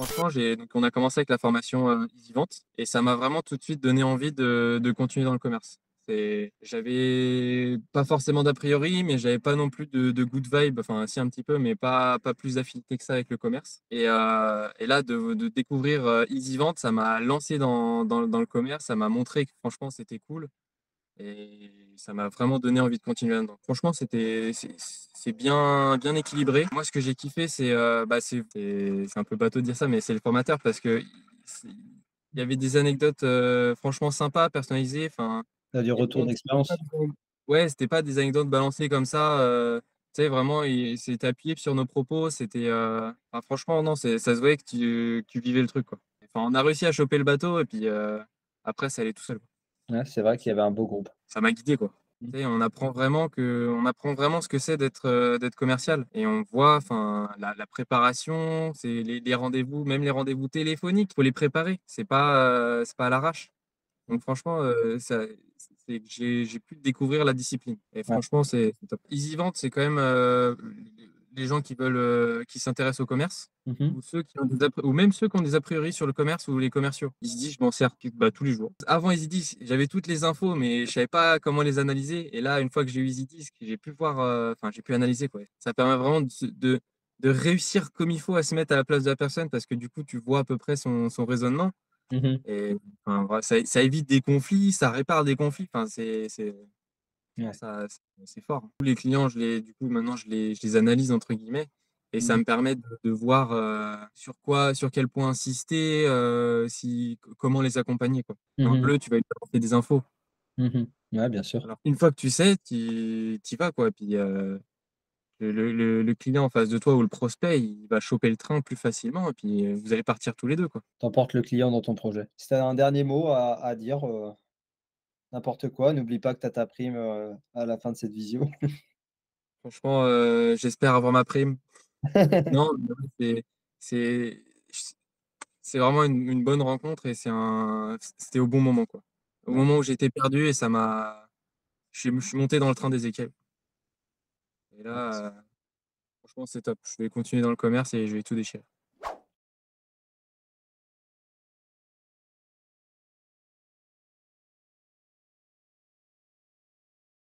Franchement, on a commencé avec la formation EasyVente et ça m'a vraiment tout de suite donné envie de continuer dans le commerce. J'avais pas forcément d'a priori, mais j'avais pas non plus de good vibe, enfin, si un petit peu, mais pas plus d'affinité que ça avec le commerce. Et là, de découvrir EasyVente, ça m'a lancé dans le commerce, ça m'a montré que franchement, c'était cool. Et ça m'a vraiment donné envie de continuer là-dedans. Franchement, c'est bien équilibré. Moi, ce que j'ai kiffé, c'est un peu bateau de dire ça, mais c'est le formateur parce que il y avait des anecdotes franchement sympas, personnalisées. Enfin, Tu du retour c'était pas d'expérience? ouais, c'était pas des anecdotes balancées comme ça. Tu sais, vraiment, c'était appuyé sur nos propos. Enfin, franchement, non, ça se voyait que tu vivais le truc, quoi. Enfin, on a réussi à choper le bateau et puis après, ça allait tout seul, quoi. Ouais, c'est vrai qu'il y avait un beau groupe. Ça m'a guidé, quoi. Mmh. Tu sais, on apprend vraiment ce que c'est d'être commercial et on voit, enfin, la préparation, c'est les rendez-vous, même les rendez-vous téléphoniques, faut les préparer. C'est pas à l'arrache. Mmh. Donc franchement, j'ai pu découvrir la discipline et Ouais. franchement, c'est top. EasyVente, c'est quand même, les gens qui s'intéressent au commerce Mmh mh. ou ceux qui ont ou même ceux qui ont des a priori sur le commerce ou les commerciaux. Ils se disent: «Je m'en sers bah, tous les jours». Avant EasyDisc, j'avais toutes les infos, mais je savais pas comment les analyser et là, une fois que j'ai eu EasyDisc, j'ai pu voir, enfin, j'ai pu analyser, quoi. Ça permet vraiment de réussir comme il faut à se mettre à la place de la personne parce que du coup, tu vois à peu près son raisonnement. Mmh mh. Et enfin, voilà, ça évite des conflits, ça répare des conflits. Enfin, franchement, Ouais. c'est fort. Tous les clients, du coup, maintenant, je les «analyse» entre guillemets et ça Mmh. me permet de voir, sur quel point insister, comment les accompagner, quoi. Mmh Dans le mh. bleu, tu vas lui apporter des infos. Mmh mh. Ouais, bien sûr. Alors une fois que tu sais, tu y vas, quoi. Puis, le client en face de toi ou le prospect, il va choper le train plus facilement et puis, vous allez partir tous les 2, quoi. Tu emportes le client dans ton projet. Si tu as un dernier mot à dire, n'importe quoi, n'oublie pas que tu as ta prime, à la fin de cette visio. Franchement, j'espère avoir ma prime. Non, mais ouais, c'est c'est vraiment une bonne rencontre et c'était au bon moment, quoi. Au Ouais, moment où j'étais perdu et ça m'a je suis monté dans le train des équelles et ouais, là, franchement, c'est top. Je vais continuer dans le commerce et je vais tout déchirer.